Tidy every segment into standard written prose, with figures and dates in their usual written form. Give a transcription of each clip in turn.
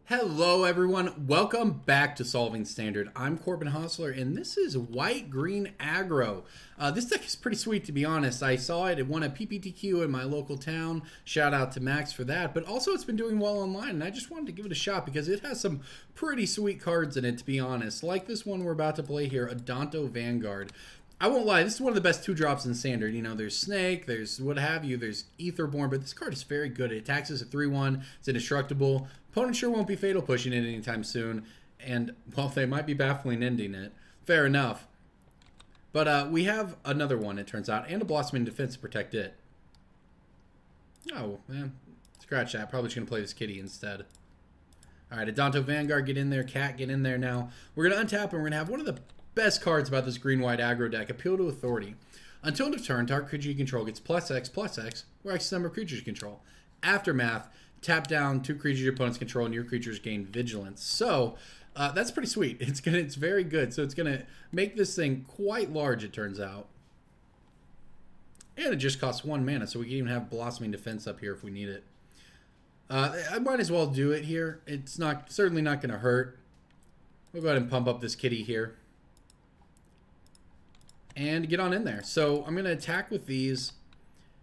Hello everyone, welcome back to Solving Standard. I'm Corbin Hostler and this is white-green aggro. This deck is pretty sweet, to be honest. I saw it won a PPTQ in my local town. Shout out to Max for that, but also it's been doing well online and I just wanted to give it a shot because it has some pretty sweet cards in it, to be honest. Like this one we're about to play here, Aggro Vanguard. I won't lie, this is one of the best 2-drops in Standard. You know, there's Snake, there's what have you, there's Aetherborn, but this card is very good. It attacks us at 3-1, it's indestructible. Opponent sure won't be fatal pushing it anytime soon, and, well, they might be baffling ending it. Fair enough. But we have another one, it turns out, and a Blossoming Defense to protect it. Oh, man. Scratch that. Probably just going to play this kitty instead. Alright, Aggro Vanguard, get in there. Cat, get in there now. We're going to untap, and we're going to have one of the best cards about this green-white aggro deck, Appeal to Authority. Until end of turn, target creature you control gets +X, where X is the number of creatures you control. Aftermath, tap down 2 creatures your opponents control, and your creatures gain Vigilance. So, that's pretty sweet. It's very good. So it's gonna make this thing quite large, it turns out. And it just costs 1 mana, so we can even have Blossoming Defense up here if we need it. I might as well do it here. It's certainly not gonna hurt. We'll go ahead and pump up this kitty here. And get on in there. So I'm going to attack with these.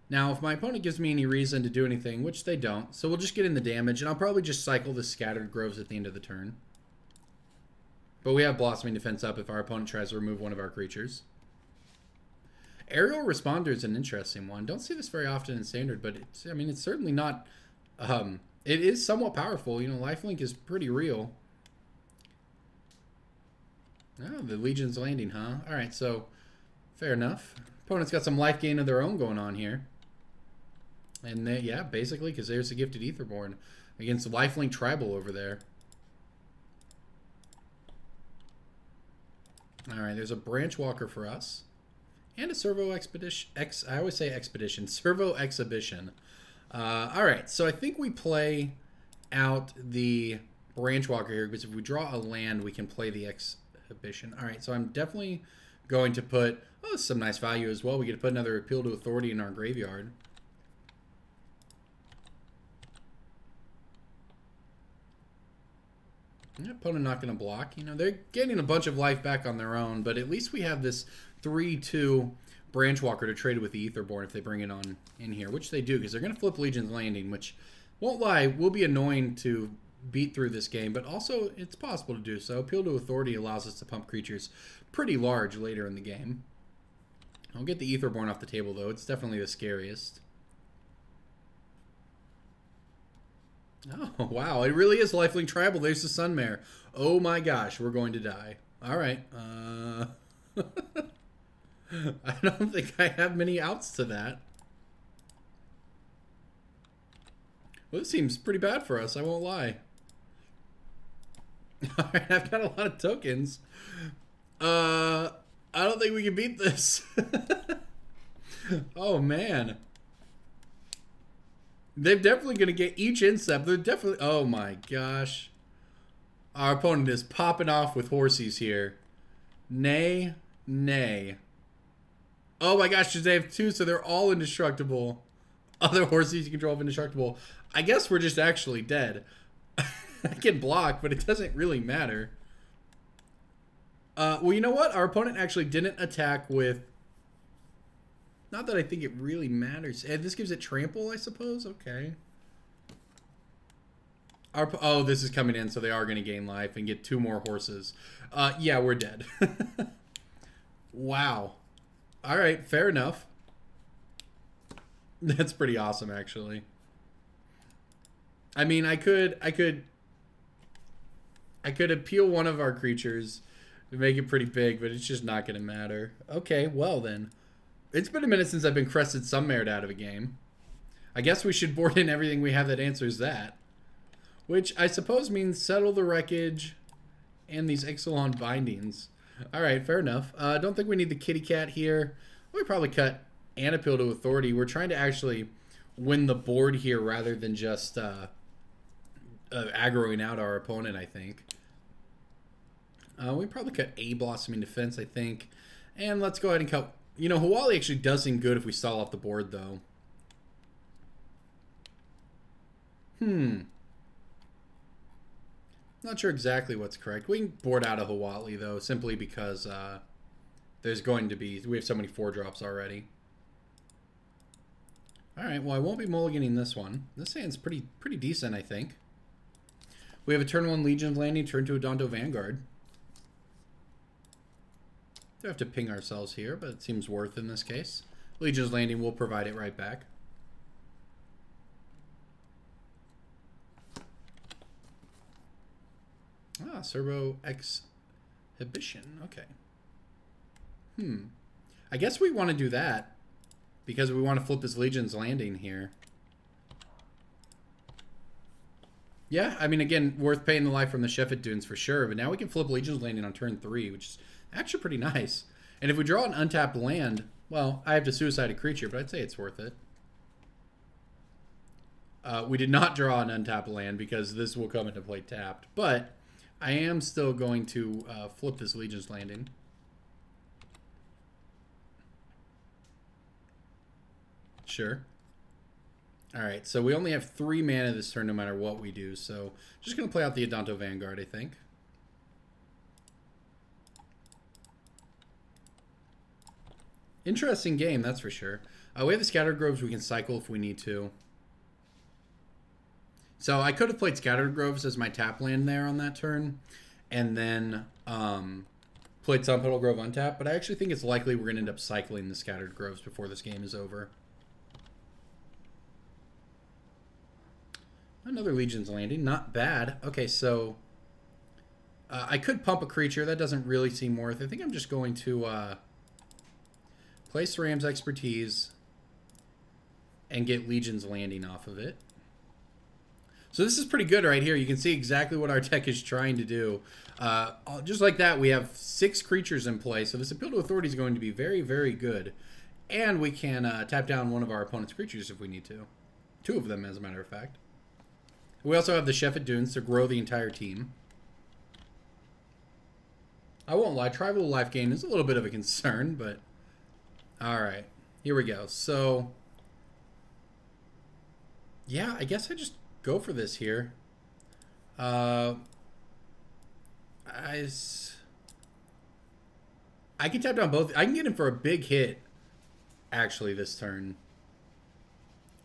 Now, if my opponent gives me any reason to do anything, which they don't, so we'll just get in the damage, and I'll probably just cycle the Scattered Groves at the end of the turn. But we have Blossoming Defense up if our opponent tries to remove one of our creatures. Aerial Responder is an interesting one. Don't see this very often in Standard, but it's certainly not... it is somewhat powerful. You know, Lifelink is pretty real. Oh, the Legion's Landing, huh? Alright, so... Fair enough. Opponent's got some life gain of their own going on here. And yeah, basically, because there's a Gifted Aetherborn against Lifelink Tribal over there. Alright, there's a Branch Walker for us. And a Servo Expedition. I always say Expedition. Servo Exhibition. Alright, so I think we play out the Branch Walker here, because if we draw a land, we can play the Exhibition. Alright, so I'm definitely going to put... Oh, some nice value as well. We get to put another Appeal to Authority in our graveyard. Opponent not going to block. You know, they're getting a bunch of life back on their own, but at least we have this 3-2 Branch Walker to trade with the Aetherborn if they bring it on in here, which they do, because they're going to flip Legion's Landing, which, won't lie, will be annoying to beat through this game, but also it's possible to do so. Appeal to Authority allows us to pump creatures pretty large later in the game. I'll get the Aetherborn off the table, though. It's definitely the scariest. Oh, wow. It really is Lifelink Tribal. There's the Sunmare. Oh my gosh, we're going to die. All right. I don't think I have many outs to that. Well, this seems pretty bad for us, I won't lie. All right, I've got a lot of tokens. I don't think we can beat this. Oh, man. They're definitely going to get each instep. They're definitely... Oh, my gosh. Our opponent is popping off with horsies here. Nay, nay. Oh, my gosh. They have 2, so they're all indestructible. Other horsies you control have indestructible. I guess we're just actually dead. I can block, but it doesn't really matter. Well, you know what? Our opponent actually didn't attack with... Not that I think it really matters. This gives it trample, I suppose? Okay. Oh, this is coming in, so they are going to gain life and get 2 more horses. Yeah, we're dead. Wow. Alright, fair enough. That's pretty awesome, actually. I mean, I could appeal one of our creatures... make it pretty big, but it's just not going to matter. Okay, well then. It's been a minute since I've been Crested Sunmared out of a game. I guess we should board in everything we have that answers that. Which I suppose means Settle the Wreckage and these Ixalan Bindings. Alright, fair enough. I don't think we need the kitty cat here. We probably cut and Appeal to Authority. We're trying to actually win the board here rather than just aggroing out our opponent, I think. We probably cut a Blossoming Defense, I think. And let's go ahead and cut... You know, Hawali actually does seem good if we stall off the board, though. Not sure exactly what's correct. We can board out of Hawali, though, simply because there's going to be... We have so many 4-drops already. Alright, well, I won't be mulliganing this one. This hand's pretty decent, I think. We have a turn 1 Legion of Landing, turn 2 Adonto Vanguard. Do have to ping ourselves here, but it seems worth in this case. Legion's Landing will provide it right back. Ah, Servo Exhibition. Okay. I guess we want to do that because we want to flip his Legion's Landing here. Yeah, I mean, again, worth paying the life from the Sheffet Dunes for sure, but now we can flip Legion's Landing on turn 3, which is actually pretty nice. And if we draw an untapped land, well, I have to suicide a creature, but I'd say it's worth it. We did not draw an untapped land because this will come into play tapped, but I am still going to flip this Legion's Landing. Sure. Alright, so we only have 3 mana this turn no matter what we do, so just going to play out the Adonto Vanguard, I think. Interesting game, that's for sure. We have the Scattered Groves we can cycle if we need to. So I could have played Scattered Groves as my tap land there on that turn, and then played Sunpetal Grove untap, but I actually think it's likely we're going to end up cycling the Scattered Groves before this game is over. Another Legion's Landing, not bad. Okay, so I could pump a creature. That doesn't really seem worth it. I think I'm just going to play Ram's Expertise and get Legion's Landing off of it. So this is pretty good right here. You can see exactly what our deck is trying to do. Just like that, we have 6 creatures in play. So this Appeal to Authority is going to be very, very good. And we can tap down one of our opponent's creatures if we need to. 2 of them, as a matter of fact. We also have the Sheffet Dunes to grow the entire team. I won't lie, Tribal Lifegain is a little bit of a concern, but... Alright, here we go. So... Yeah, I guess I just go for this here. I can tap down both. I can get him for a big hit, actually, this turn.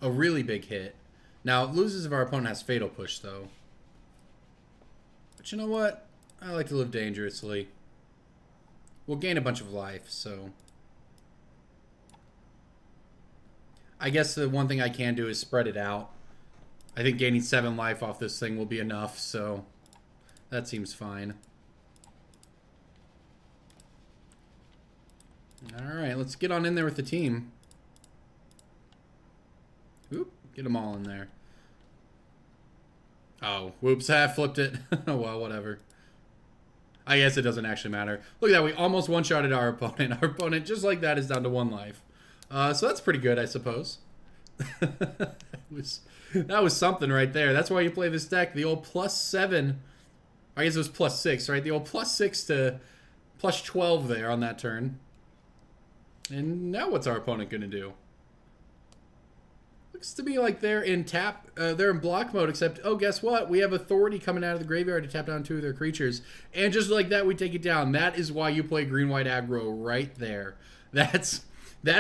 A really big hit. Now, it loses if our opponent has Fatal Push, though. But you know what? I like to live dangerously. We'll gain a bunch of life, so... I guess the one thing I can do is spread it out. I think gaining 7 life off this thing will be enough, so... That seems fine. Alright, let's get on in there with the team. Oop, get them all in there. Oh, whoops, I flipped it. Well, whatever. I guess it doesn't actually matter. Look at that, we almost one-shotted our opponent. Our opponent, just like that, is down to 1 life. So that's pretty good, I suppose. That was something right there. That's why you play this deck. The old +7. I guess it was +6, right? The old +6 to +12 there on that turn. And now what's our opponent going to do? Looks to me like they're in they're in block mode, except, oh, guess what? We have Authority coming out of the graveyard to tap down 2 of their creatures. And just like that, we take it down. That is why you play green-white aggro right there. That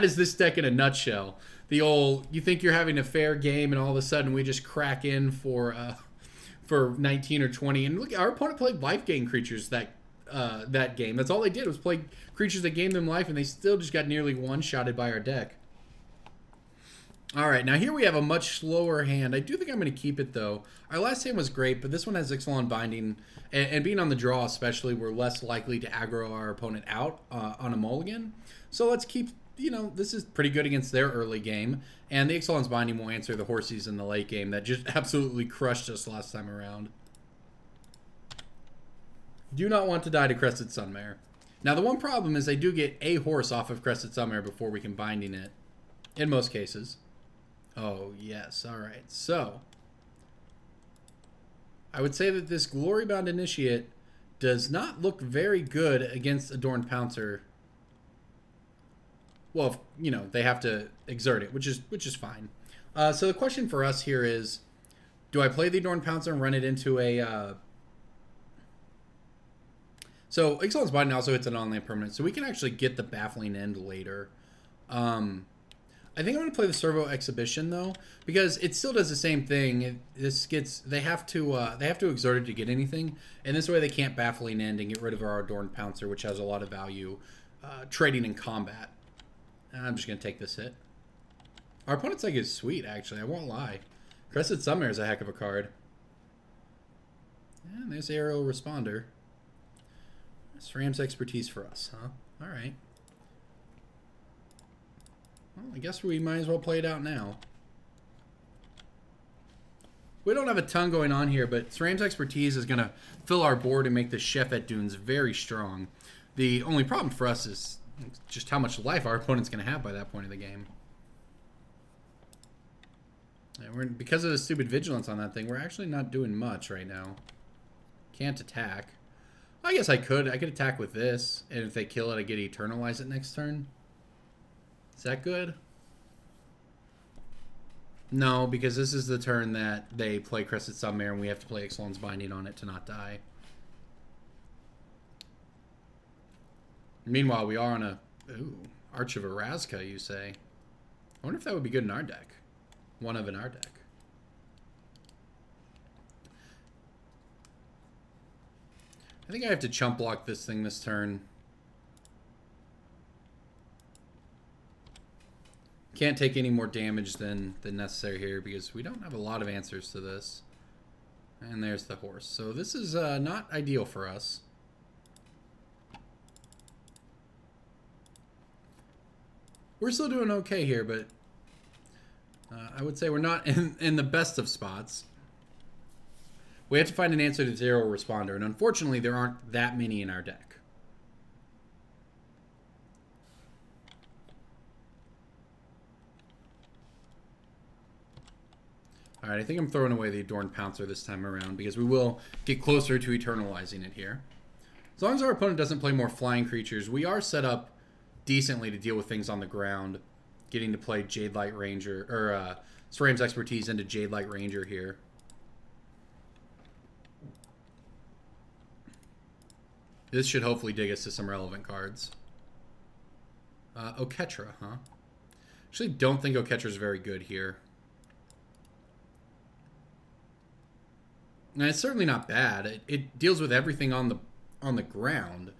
is this deck in a nutshell. The old, you think you're having a fair game, and all of a sudden we just crack in for 19 or 20. And look, our opponent played Lifegain creatures that game. That's all they did was play creatures that gained them life, and they still just got nearly one-shotted by our deck. All right, now here we have a much slower hand. I do think I'm going to keep it, though. Our last hand was great, but this one has Ixalan Binding, and being on the draw especially, we're less likely to aggro our opponent out on a mulligan. So let's keep, you know, this is pretty good against their early game, and the Ixalan's Binding will answer the Horsies in the late game that just absolutely crushed us last time around. Do not want to die to Crested Sunmare. Now, the one problem is they do get a horse off of Crested Sunmare before we can Binding it, in most cases. Oh, yes. All right. So, I would say that this Glorybound Initiate does not look very good against Adorned Pouncer. Well, you know, they have to exert it, which is fine. So the question for us here is, do I play the Adorned Pouncer and run it into a So Ixalan's Binding also hits an on-land permanent, so we can actually get the Baffling End later. I think I'm going to play the Servo Exhibition though, because it still does the same thing. They have to exert it to get anything, and this way they can't Baffling End and get rid of our Adorned Pouncer, which has a lot of value trading in combat. I'm just going to take this hit. Our opponent's deck is sweet, actually. I won't lie. Crested Sunmare is a heck of a card. And there's Aerial Responder. SRAM's Expertise for us, huh? All right. Well, I guess we might as well play it out now. We don't have a ton going on here, but SRAM's Expertise is going to fill our board and make the Shefet Dunes very strong. The only problem for us is just how much life our opponent's going to have by that point of the game. And because of the stupid vigilance on that thing, we're actually not doing much right now. Can't attack. I guess I could. I could attack with this, and if they kill it, I get Eternalize it next turn. Is that good? No, because this is the turn that they play Crested Sunmare, and we have to play Ixalan's Binding on it to not die. Meanwhile, we are on a... Ooh, Arch of Erazka, you say. I wonder if that would be good in our deck. One of in our deck. I think I have to chump block this thing this turn. Can't take any more damage than necessary here because we don't have a lot of answers to this. And there's the horse. So this is not ideal for us. We're still doing okay here, but I would say we're not in the best of spots. We have to find an answer to Zero Responder, and unfortunately there aren't that many in our deck. Alright, I think I'm throwing away the Adorned Pouncer this time around because we will get closer to Eternalizing it here. As long as our opponent doesn't play more flying creatures, we are set up decently to deal with things on the ground. Getting to play Jade Light Ranger, or SRAM's Expertise into Jade Light Ranger here. This should hopefully dig us to some relevant cards. Oketra, huh? Actually, don't think Oketra's very good here. And it's certainly not bad. It deals with everything on the ground,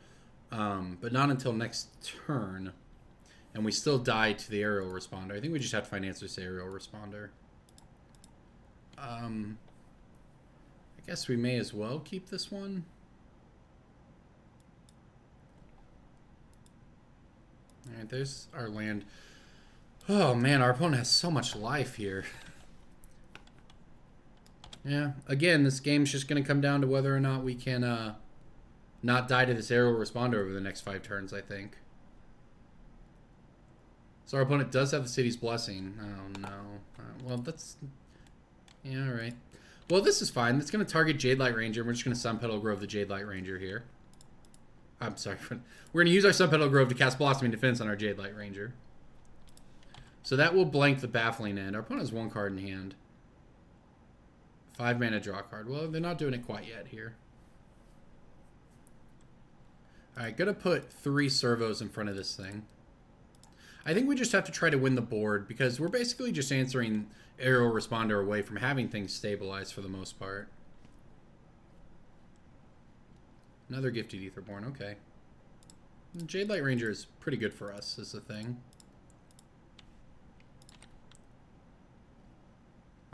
but not until next turn. And we still die to the Aerial Responder. I think we just have to find answers to Aerial Responder. I guess we may as well keep this one. Alright, there's our land. Oh man, our opponent has so much life here. Yeah, again, this game's just going to come down to whether or not we can not die to this Aerial Responder over the next 5 turns, I think. So our opponent does have the City's Blessing. Oh no. Well, that's... Yeah, alright. Well, this is fine. It's going to target Jade Light Ranger, and we're just going to Sun Petal Grove the Jade Light Ranger here. I'm sorry. We're going to use our Sun Petal Grove to cast Blossoming Defense on our Jade Light Ranger. So that will blank the Baffling End. Our opponent has 1 card in hand. 5 mana draw card. Well, they're not doing it quite yet here. Alright, gonna put 3 servos in front of this thing. I think we just have to try to win the board because we're basically just answering Aerial Responder away from having things stabilized for the most part. Another Gifted Aetherborn, okay. Jade Light Ranger is pretty good for us, is the thing.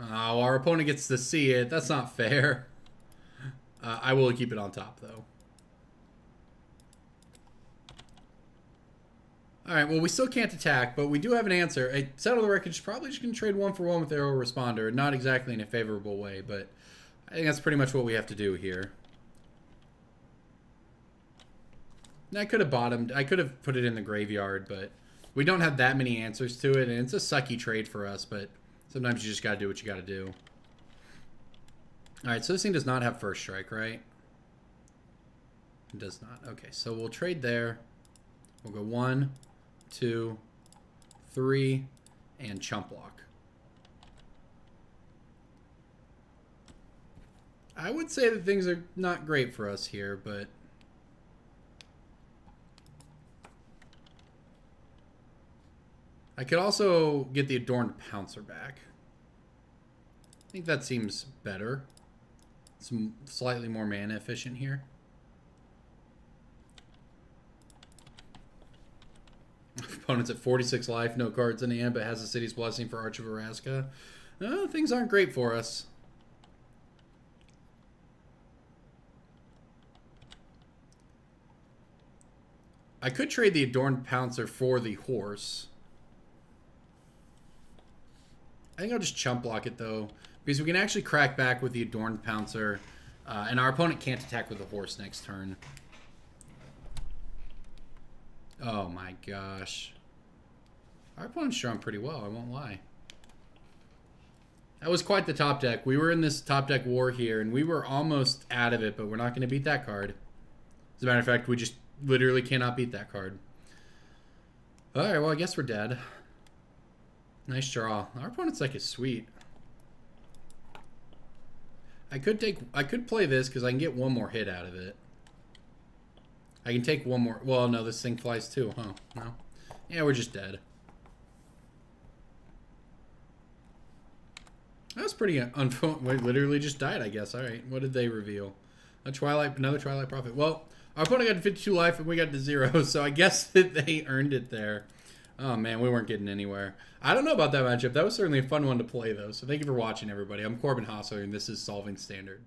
Oh, our opponent gets to see it. That's not fair. I will keep it on top, though. Alright, well, we still can't attack, but we do have an answer. I settle the record, probably just going to trade 1 for 1 with Aerial Responder. Not exactly in a favorable way, but I think that's pretty much what we have to do here. And I could have bottomed. I could have put it in the graveyard, but we don't have that many answers to it, and it's a sucky trade for us, but sometimes you just got to do what you got to do. Alright, so this thing does not have First Strike, right? It does not. Okay, so we'll trade there. We'll go 1, 2, 3, and Chump Block. I would say that things are not great for us here, but I could also get the Adorned Pouncer back. I think that seems better. It's slightly more mana efficient here. Opponent's at 46 life, no cards in hand, but has a City's Blessing for Arch of Araska. Things aren't great for us. I could trade the Adorned Pouncer for the horse. I think I'll just chump block it, though, because we can actually crack back with the Adorned Pouncer, and our opponent can't attack with the horse next turn. Oh my gosh. Our opponent's drawn pretty well, I won't lie. That was quite the top deck. We were in this top deck war here, and we were almost out of it, but we're not going to beat that card. As a matter of fact, we just literally cannot beat that card. Alright, well, I guess we're dead. Nice draw. Our opponent's deck is sweet. I could play this because I can get one more hit out of it. I can take one more. Well, no, this thing flies too, huh? No. Yeah, we're just dead. That was pretty we literally just died, I guess. All right, what did they reveal? Another Twilight Prophet. Well, our opponent got to 52 life and we got to 0, so I guess that they earned it there. Oh man, we weren't getting anywhere. I don't know about that matchup. That was certainly a fun one to play, though. So thank you for watching, everybody. I'm Corbin Hosler, and this is Solving Standard.